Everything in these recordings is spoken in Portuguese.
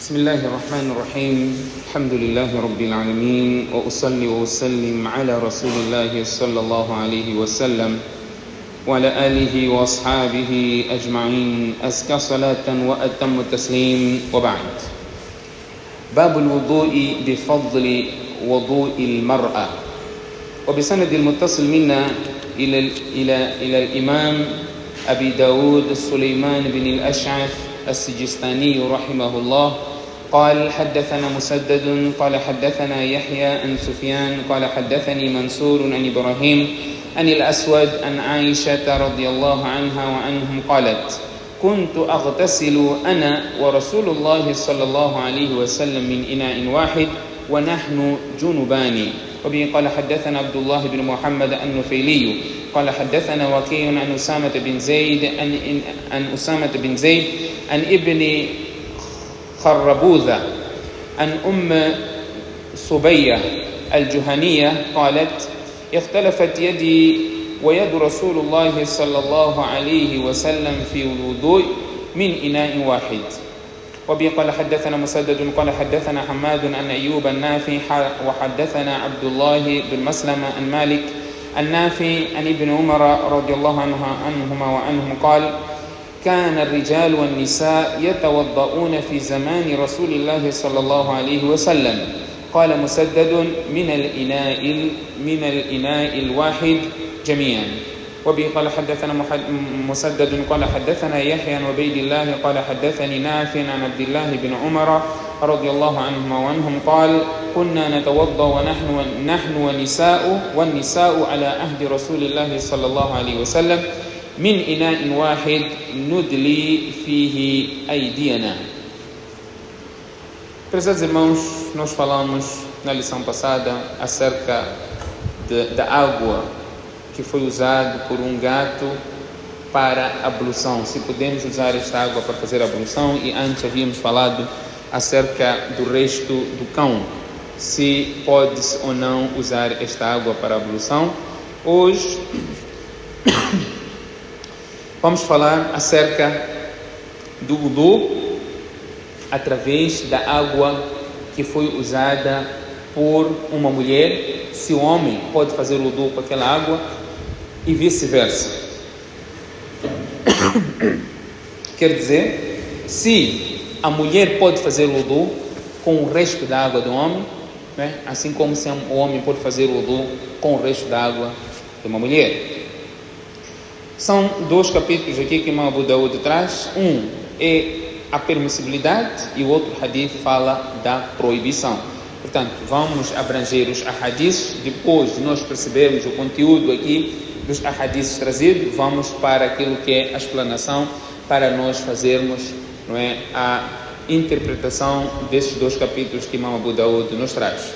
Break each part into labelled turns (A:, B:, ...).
A: بسم الله الرحمن الرحيم الحمد لله رب العالمين وأصلي وأسلم على رسول الله صلى الله عليه وسلم وعلى آله وأصحابه أجمعين أزكى صلاة وأتم التسليم وبعد باب الوضوء بفضل وضوء المرأة وبسند المتصل منا إلى الإمام أبي داود سليمان بن الأشعث السجستاني رحمه الله قال حدثنا مسدد قال حدثنا يحيى عن سفيان قال حدثني منصور عن إبراهيم عن الأسود عن عائشة رضي الله عنها وعنهم قالت كنت أغتسل أنا ورسول الله صلى الله عليه وسلم من إناء واحد ونحن جنبان وبه قال حدثنا عبد الله بن محمد النفيلي قال حدثنا وكيع عن أسامة بن زيد عن ابن خربوذة عن أم صبية الجهنية قالت اختلفت يدي ويد رسول الله صلى الله عليه وسلم في الوضوء من إناء واحد وبه قال حدثنا مسدد قال حدثنا حماد عن أيوب النافي وحدثنا عبد الله بن مسلمة عن مالك النافي عن ابن عمر رضي الله عنهما وعنهم قال كان الرجال والنساء يتوضؤون في زمان رسول الله صلى الله عليه وسلم قال مسدد من الإناء الواحد جميعا وبه قال حدثنا مسدد قال حدثنا يحيى عن عبيد الله قال حدثني نافع عن عبد الله بن عمر رضي الله عنهما وعنهم قال كنا نتوضأ ونحن والنساء على عهد رسول الله صلى الله عليه وسلم من إناء واحد ندلي فيه أيدينا. Prezados irmãos, nós falamos na lição passada acerca da água que foi usada por um gato para a ablução, se podemos usar esta água para fazer a ablução, e antes havíamos falado acerca do resto do cão, se pode ou não usar esta água para a ablução. Hoje vamos falar acerca do wudu através da água que foi usada por uma mulher, se o homem pode fazer o wudu com aquela água e vice-versa. Quer dizer, se a mulher pode fazer o wudu com o resto da água do homem, né? Assim como se o homem pode fazer o wudu com o resto da água de uma mulher. São dois capítulos aqui que Imam Abu Daud traz. Um é a permissibilidade e o outro hadith fala da proibição. Portanto, vamos abranger os ahadiths. Depois de nós percebermos o conteúdo aqui dos ahadiths trazidos, vamos para aquilo que é a explanação, para nós fazermos, não é, a interpretação desses dois capítulos que Imam Abu Daud nos traz.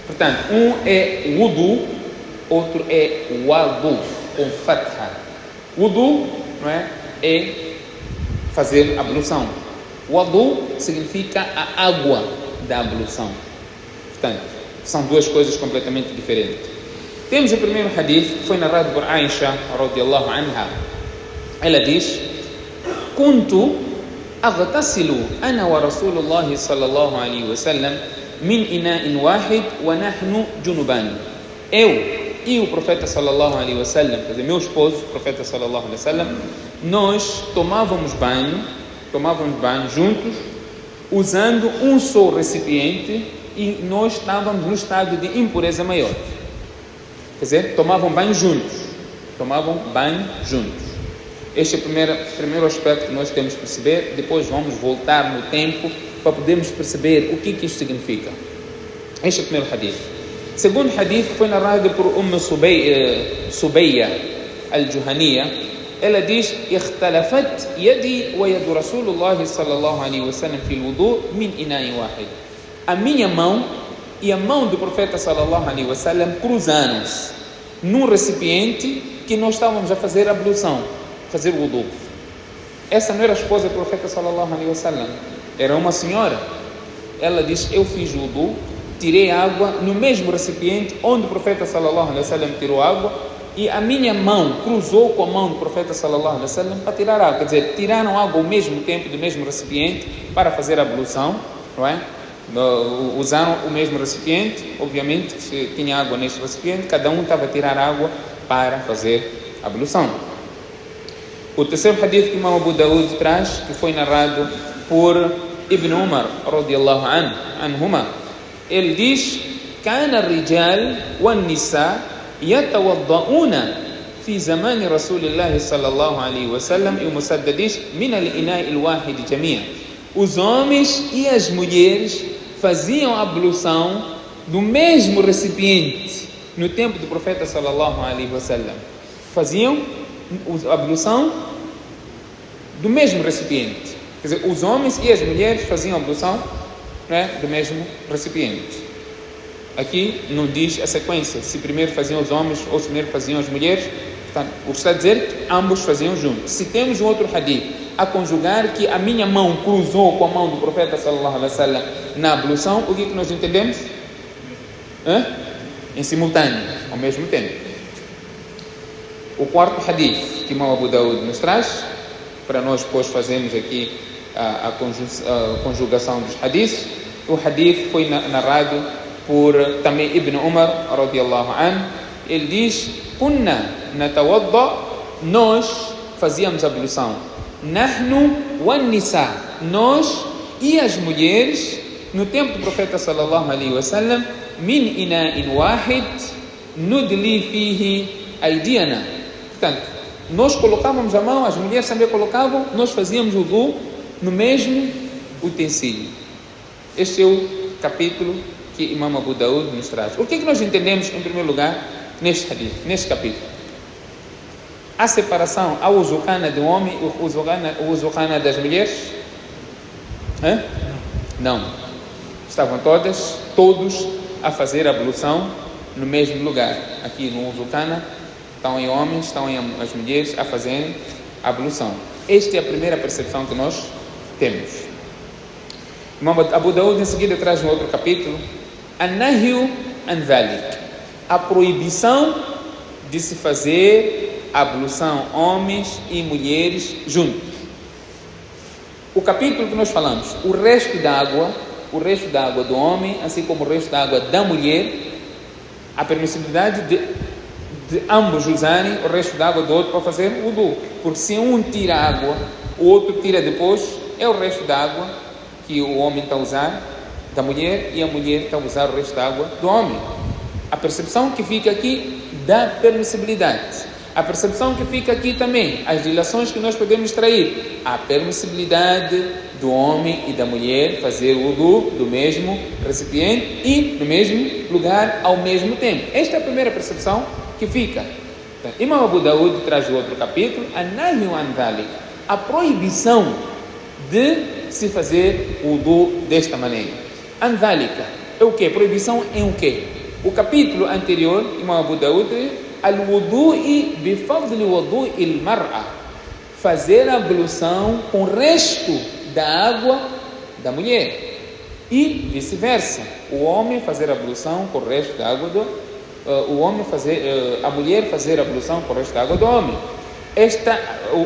A: Portanto, um é wudu, outro é wadu, com fatha. Wudu, não é fazer ablução. Wadu significa a água da ablução. Portanto, são duas coisas completamente diferentes. Temos o primeiro hadith, que foi narrado por Aisha radiyallahu anha. Ela diz: Kuntu aghtasilu ana wa Rasulullah sallallahu alaihi wasallam min ina'in wahid wa nahnu junuban. Eu e o profeta sallallahu alaihi wasallam, quer dizer, meu esposo, o profeta sallallahu alaihi wasallam, nós tomávamos banho juntos, usando um só recipiente, e nós estávamos no estado de impureza maior. Quer dizer, tomavam banho juntos. Este é o primeiro aspecto que nós temos que perceber. Depois vamos voltar no tempo para podermos perceber o que isso significa. Este é o primeiro hadith. O segundo hadith foi narrado por Subeyya al-Juhaniya. Ela diz: اختلفت يدي ويد رسول الله صلى الله عليه وسلم في الوضوء من إناء واحد. A minha mão e a mão do profeta sallallahu alaihi wasallam cruzaram-se num recipiente que nós estávamos a fazer a ablução, fazer o wudu. Essa não era a esposa do profeta sallallahu alaihi wasallam, era uma senhora. Ela diz: eu fiz o wudu, tirei água no mesmo recipiente onde o profeta sallallahu alaihi wasallam tirou água, e a minha mão cruzou com a mão do profeta sallallahu alaihi wasallam para tirar água. Quer dizer, tiraram água ao mesmo tempo do mesmo recipiente para fazer a ablução, não é? Usaram o mesmo recipiente, obviamente se tinha água neste recipiente, cada um estava a tirar água para fazer a ablução. O terceiro hadith que Imam Abu Daud traz, que foi narrado por Ibn Umar radiyallahu anhuma, ele diz: "Kana ar-rijal wan-nisa yatawadda'una fi zaman Rasulillah sallallahu alaihi wasallam", e o Musaddad diz: "min al-ina'i al-wahid jami'an". Os homens e as mulheres faziam a ablução do mesmo recipiente no tempo do profeta sallallahu alaihi wasallam. Faziam a ablução do mesmo recipiente. Quer dizer, os homens e as mulheres faziam a ablução, né, do mesmo recipiente. Aqui não diz a sequência, se primeiro faziam os homens ou se primeiro faziam as mulheres. Portanto, o que está a dizer é que ambos faziam juntos. Se temos um outro hadith a conjugar que a minha mão cruzou com a mão do profeta sallallahu alaihi wasallam na ablução, o que é que nós entendemos? Em simultâneo, ao mesmo tempo. O quarto hadith que Imam Abu Daud nos traz, para nós depois fazermos aqui a conjugação dos hadiths. O hadith foi narrado por também Ibn Umar radiyallahu anhu. Ele diz: "Kunna natawadda", nós fazíamos a ablução, "nahnu wan-nisa", nós e as mulheres, no tempo do profeta sallallahu alaihi wasallam, "min ina'in wahid nudli fihi aydiyana". Portanto, nós colocávamos a mão, as mulheres também colocavam, nós fazíamos o wudu no mesmo utensílio. Este é o capítulo que Imam Abu Daud nos traz. O que é que nós entendemos, em primeiro lugar, neste hadith, neste capítulo? A separação ao uzucana do homem e o uzucana das mulheres? Não. Estavam todos a fazer a ablução no mesmo lugar. Aqui no uzucana estão em homens, estão em as mulheres a fazerem a ablução. Esta é a primeira percepção que nós temos. Imam Abu Daud em seguida traz um outro capítulo, An-Nahyu an Dhalik, a proibição de se fazer a ablução homens e mulheres juntos. O capítulo que nós falamos, o resto da água do homem, assim como o resto da água da mulher, a permissibilidade de ambos usarem o resto da água do outro para fazer o wudu. Porque se um tira água, o outro tira depois, é o resto da água que o homem está a usar da mulher e a mulher está a usar o resto da água do homem. A percepção que fica aqui da permissibilidade. A percepção que fica aqui também, as relações que nós podemos extrair, a permissibilidade do homem e da mulher fazer o wudu do mesmo recipiente e no mesmo lugar ao mesmo tempo. Esta é a primeira percepção que fica. Então, Imam Abu Daud traz o outro capítulo, An-Nahyu an Dhalik, a proibição de se fazer o wudu desta maneira. An Dhalika é o que? Proibição em o que? O capítulo anterior, Imam Abu Daud, Al-wudu'i bi fadli wudu'i al-mar'a, fazer a ablução com o resto da água da mulher, e vice-versa, o homem fazer a ablução com o resto da água a mulher fazer a ablução com o resto da água do homem.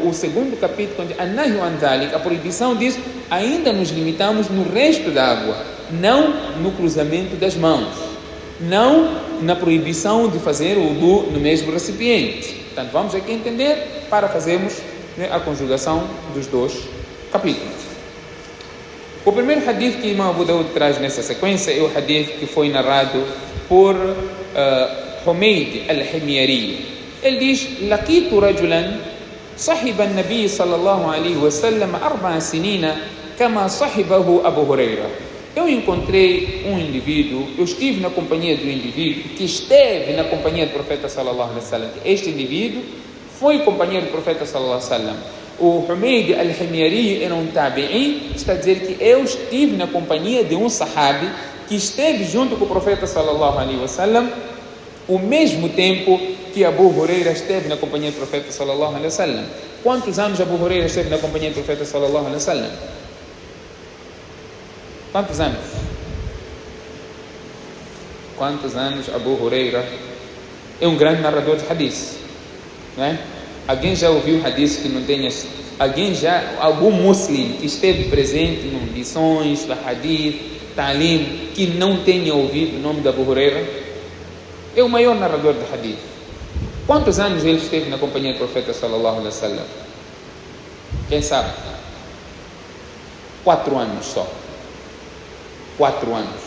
A: O segundo capítulo, onde An-Nahyu an Dhalik, a proibição diz, ainda nos limitamos no resto da água, não no cruzamento das mãos, não na proibição de fazer o wudu no mesmo recipiente. Portanto, vamos aqui entender para fazermos, né, a conjugação dos dois capítulos. O primeiro hadith que Imam Abu Daud traz nessa sequência é o hadith que foi narrado por Humayd al-Himyari. Ele diz: "Laqitu rajulan sahiba an-nabi sallallahu alaihi wasallam 4 sinina kama sahibahu Abu Huraira". Eu encontrei um indivíduo, eu estive na companhia do indivíduo que esteve na companhia do profeta sallallahu alaihi wasallam. Este indivíduo foi companheiro do profeta sallallahu alaihi wasallam. O Humayd al-Himyari era um tabi'i, está a dizer que eu estive na companhia de um sahabi que esteve junto com o profeta sallallahu alaihi wasallam o mesmo tempo que Abu Huraira esteve na companhia do profeta sallallahu alaihi wasallam. Quantos anos Abu Huraira esteve na companhia do profeta sallallahu alaihi wasallam? Quantos anos? Quantos anos Abu Huraira é um grande narrador de hadith? não é? Alguém já ouviu hadith que não tenha... algum muslim que esteve presente em lições da hadith, ta'lim, que não tenha ouvido o nome de Abu Huraira? É o maior narrador de hadith. Quantos anos ele esteve na companhia do profeta sallallahu alaihi wasallam? Quem sabe? 4 anos só. 4 anos.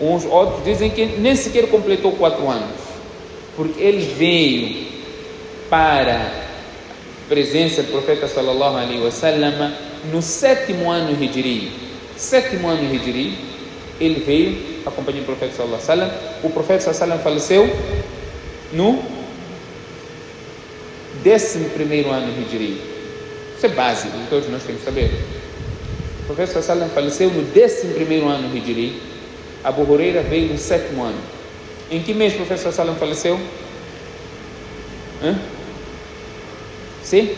A: Uns outros dizem que nem sequer completou 4 anos, porque ele veio para a presença do profeta sallallahu alaihi wasallam no 7º ano Hijri. 7º ano Hijri, ele veio para a companhia do profeta sallallahu alaihi wasallam. O profeta sallallahu alaihi wasallam faleceu no 11º ano Hijri. Isso é básico, todos nós temos que saber. O profeta sallallahu alaihi wasallam faleceu no 11º ano Hijri. Abu Huraira veio no 7º ano. Em que mês o profeta sallallahu alaihi wasallam faleceu? Sim?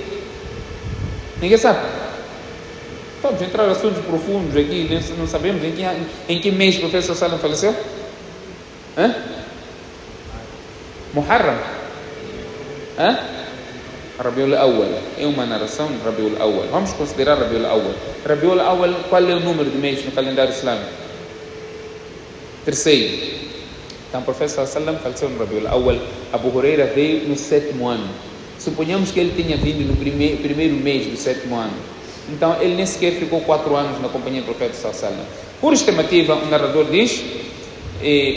A: Ninguém sabe. Vamos entrar em assuntos profundos aqui, não sabemos em que mês o profeta sallallahu alaihi wasallam faleceu? Muharram? Rabiul Awwal. É uma narração de Rabiul Awwal. Vamos considerar Rabiul Awwal. Rabiul Awwal, qual é o número de mês no calendário islâmico? 3º. Então o profeta sallallahu alaihi wasallam faleceu no Rabiul Awwal. Abu Huraira veio no 7º ano. Suponhamos que ele tenha vindo no primeiro mês do 7º ano. Então ele nem sequer ficou 4 anos na companhia do profeta sallallahu alaihi wasallam. Por estimativa, o narrador diz: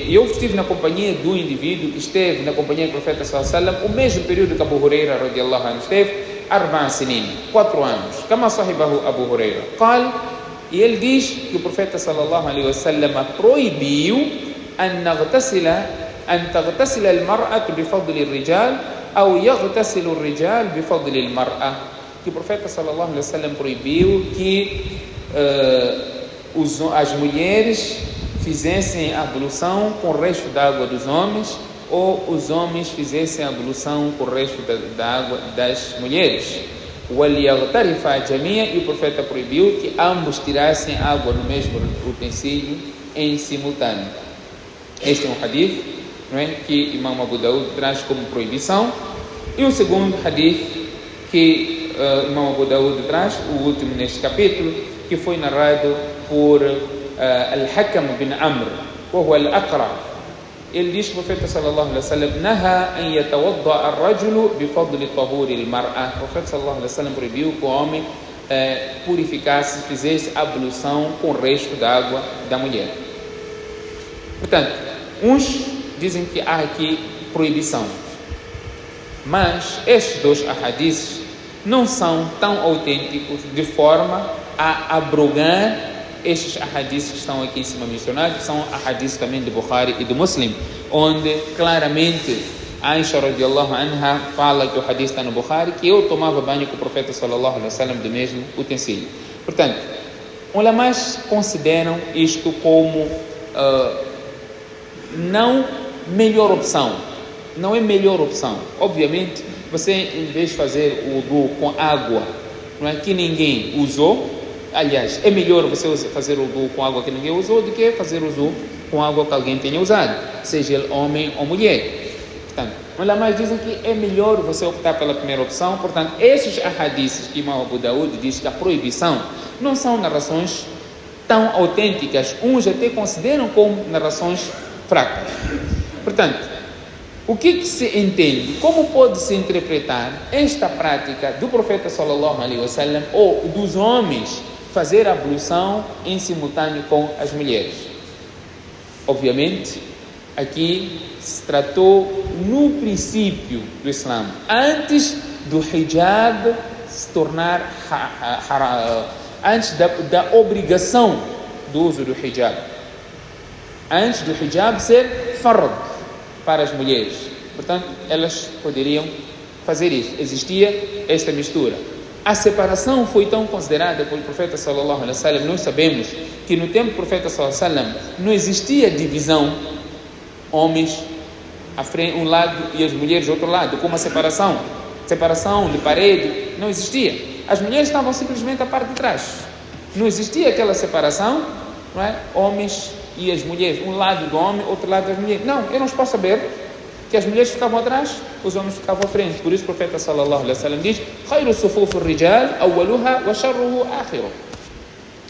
A: eu estive na companhia do indivíduo que esteve na companhia do profeta sallallahu alaihi wasallam o mesmo período que Abu Huraira radiyallahu anhu esteve, 4 sinin, 4 anos. Kama sahibahu Abu Huraira qal, e ele diz que o profeta sallallahu alaihi wasallam proibiu an taghtasila al-mar'atu bi fadli ar-rijal ou yaghtasilu ar-rijal bi fadli al-mar'a. Que o profeta sallallahu alaihi wasallam proibiu que as mulheres fizessem a ablução com o resto da água dos homens, ou os homens fizessem a ablução com o resto da água das mulheres. E o profeta proibiu que ambos tirassem água no mesmo utensílio em simultâneo. Este é um hadith, não é, que Imam Abu Daud traz como proibição. E o segundo hadith que Imam Abu Daud traz, o último neste capítulo, que foi narrado por Al-Hakam bin Amr, ou Al-Aqra. Ele diz que o profeta sallallahu alaihi wasallam naha an yatawadda ar-rajulu bi fadli tahuri al-mar'a. O profeta sallallahu alaihi wasallam proibiu que o homem purificasse, fizesse ablução com o resto da água da mulher. Portanto, uns dizem que há aqui proibição, mas estes 2 ahadiths não são tão autênticos de forma a abrogar estes ahadiths que estão aqui em cima mencionados, que são ahadiths também de Bukhari e de Muslim, onde claramente Aisha radiyallahu anha fala que o hadith está no Bukhari, que eu tomava banho com o profeta sallallahu alaihi wasallam do mesmo utensílio. Portanto, ulamás consideram isto como não melhor opção. Não é melhor opção. Obviamente, você, em vez de fazer o wudu com água, não é, que ninguém usou, aliás, é melhor você fazer o wudu com água que ninguém usou do que fazer o wudu com água que alguém tenha usado, seja ele homem ou mulher. Portanto, ulamás dizem que é melhor você optar pela primeira opção. Portanto, esses ahadiths que Imam Abu Daud diz que a proibição não são narrações tão autênticas. Uns até consideram como narrações fracas. Portanto, o que se entende? Como pode-se interpretar esta prática do profeta sallallahu alaihi wasallam ou dos homens fazer a ablução em simultâneo com as mulheres? Obviamente, aqui se tratou no princípio do Islã, antes do hijab se tornar antes da obrigação do uso do hijab, antes do hijab ser fard para as mulheres. Portanto, elas poderiam fazer isso. Existia esta mistura. A separação foi tão considerada pelo profeta sallallahu alaihi wasallam. Nós sabemos que no tempo do profeta sallallahu alaihi wasallam não existia divisão, homens à frente um lado e as mulheres do outro lado, como a separação de parede, não existia. As mulheres estavam simplesmente à parte de trás. Não existia aquela separação, não é? Homens e as mulheres, um lado do homem, outro lado das mulheres. Não, eu não posso saber que as mulheres ficavam atrás, os homens ficavam à frente. Por isso o profeta sallallahu alaihi wasallam diz: "Khairu sufuf ar-rijal awwaluha wa sharruhu akhiru."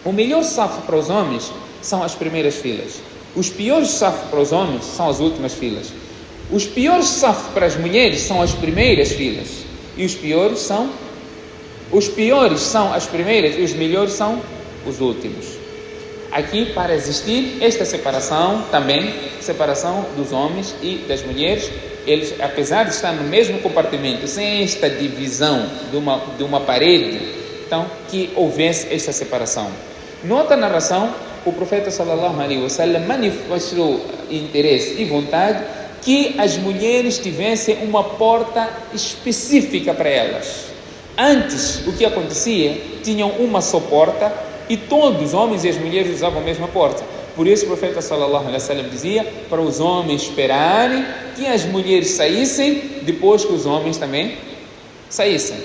A: O melhor safo para os homens são as primeiras filas. Os piores safos para os homens são as últimas filas. Os piores safos para as mulheres são as primeiras filas. E os piores são as primeiras e os melhores são os últimos. Aqui, para existir esta separação também, separação dos homens e das mulheres, eles, apesar de estar no mesmo compartimento, sem esta divisão de uma parede, então, que houvesse esta separação. Noutra narração, o profeta sallallahu alaihi wasallam manifestou interesse e vontade que as mulheres tivessem uma porta específica para elas. Antes, o que acontecia? Tinham uma só porta e todos os homens e as mulheres usavam a mesma porta. Por isso o profeta sallallahu alaihi wasallam dizia para os homens esperarem que as mulheres saíssem depois que os homens também saíssem.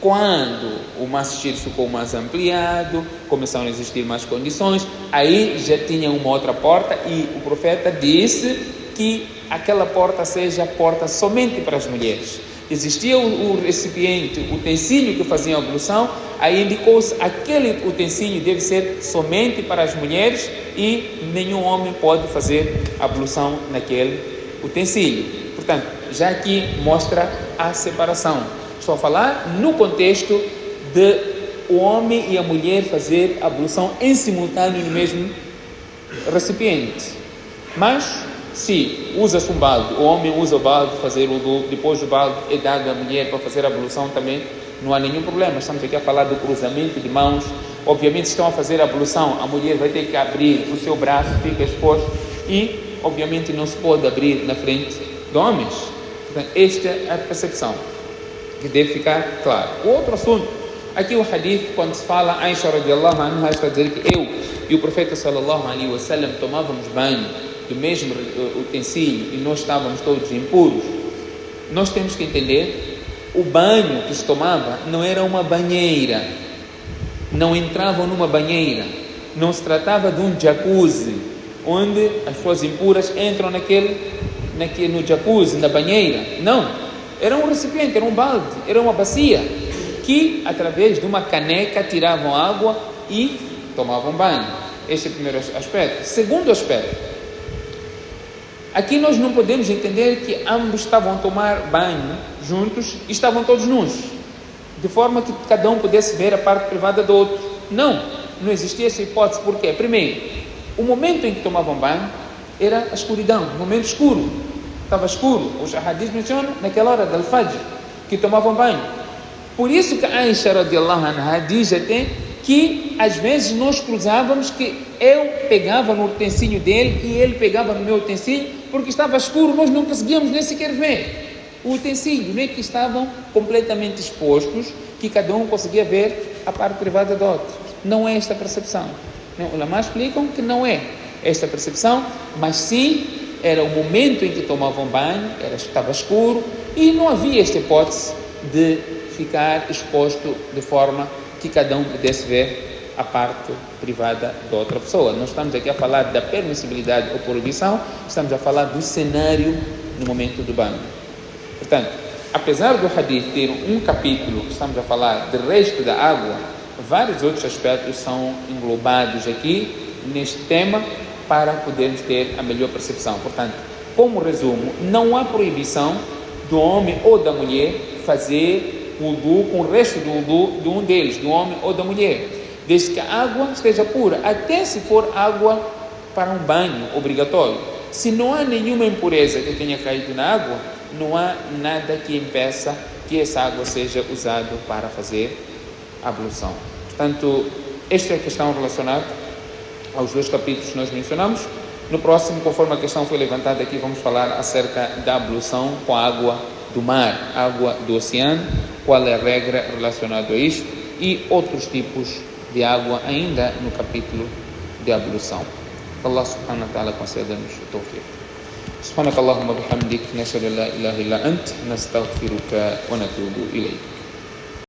A: Quando o masjid ficou mais ampliado, começaram a existir mais condições, aí já tinha uma outra porta e o profeta disse que aquela porta seja porta somente para as mulheres. Existia o recipiente, o utensílio que fazia a ablução, aí indicou-se aquele utensílio deve ser somente para as mulheres e nenhum homem pode fazer ablução naquele utensílio. Portanto, já aqui mostra a separação. Estou a falar no contexto de o homem e a mulher fazer ablução em simultâneo no mesmo recipiente. Mas, se usa-se um balde, o homem usa o balde para fazer o wudu, depois do balde é dado à mulher para fazer a ablução também, não há nenhum problema. Estamos aqui a falar do cruzamento de mãos. Obviamente, se estão a fazer a ablução, a mulher vai ter que abrir o seu braço, fica exposto e, obviamente, não se pode abrir na frente de homens. Portanto, esta é a percepção que deve ficar claro. O outro assunto, aqui o hadith, quando se fala, Aisha radiallahu anha está a dizer que eu e o profeta sallallahu alaihi wasallam tomávamos banho do mesmo utensílio e nós estávamos todos impuros. Nós temos que entender, o banho que se tomava não era uma banheira, não entravam numa banheira, não se tratava de um jacuzzi, onde as pessoas impuras entram no jacuzzi, na banheira. Não. Era um recipiente, era um balde, era uma bacia, que através de uma caneca tiravam água e tomavam banho. Este é o primeiro aspecto. Segundo aspecto, aqui nós não podemos entender que ambos estavam a tomar banho juntos e estavam todos nus, de forma que cada um pudesse ver a parte privada do outro. Não existia essa hipótese. Por quê? Primeiro, o momento em que tomavam banho era a escuridão, um momento escuro. Estava escuro. Os hadiths mencionam naquela hora do Fajr que tomavam banho. Por isso que Aisha radiallahu anha diz até que às vezes nós cruzávamos, que eu pegava no utensílio dele e ele pegava no meu utensílio, porque estava escuro, nós não conseguíamos nem sequer ver o utensílio, nem que estavam completamente expostos, que cada um conseguia ver a parte privada do outro. Não é esta percepção. Os ulama explicam que não é esta percepção, mas sim era o momento em que tomavam banho, estava escuro e não havia esta hipótese de ficar exposto de forma que cada um pudesse ver a parte privada da outra pessoa. Nós estamos aqui a falar da permissibilidade ou proibição, estamos a falar do cenário no momento do banho. Portanto, apesar do hadith ter um capítulo que estamos a falar do resto da água, vários outros aspectos são englobados aqui neste tema para podermos ter a melhor percepção. Portanto, como resumo, não há proibição do homem ou da mulher fazer wudu com o resto do wudu de um deles, do homem ou da mulher, desde que a água esteja pura, até se for água para um banho obrigatório. Se não há nenhuma impureza que tenha caído na água, não há nada que impeça que essa água seja usada para fazer a ablução. Portanto, esta é a questão relacionada aos dois capítulos que nós mencionamos. No próximo, conforme a questão foi levantada aqui, vamos falar acerca da ablução com a água do mar, água do oceano, qual é a regra relacionada a isto e outros tipos de água ainda no capítulo de ablução. Allah subhanahu wa ta'ala conceda-nos o tawfiq. Subhanakallahumma bihamdik, nashhadu an la ilaha illa ant, nastaghfiruka wa natubu ilayk.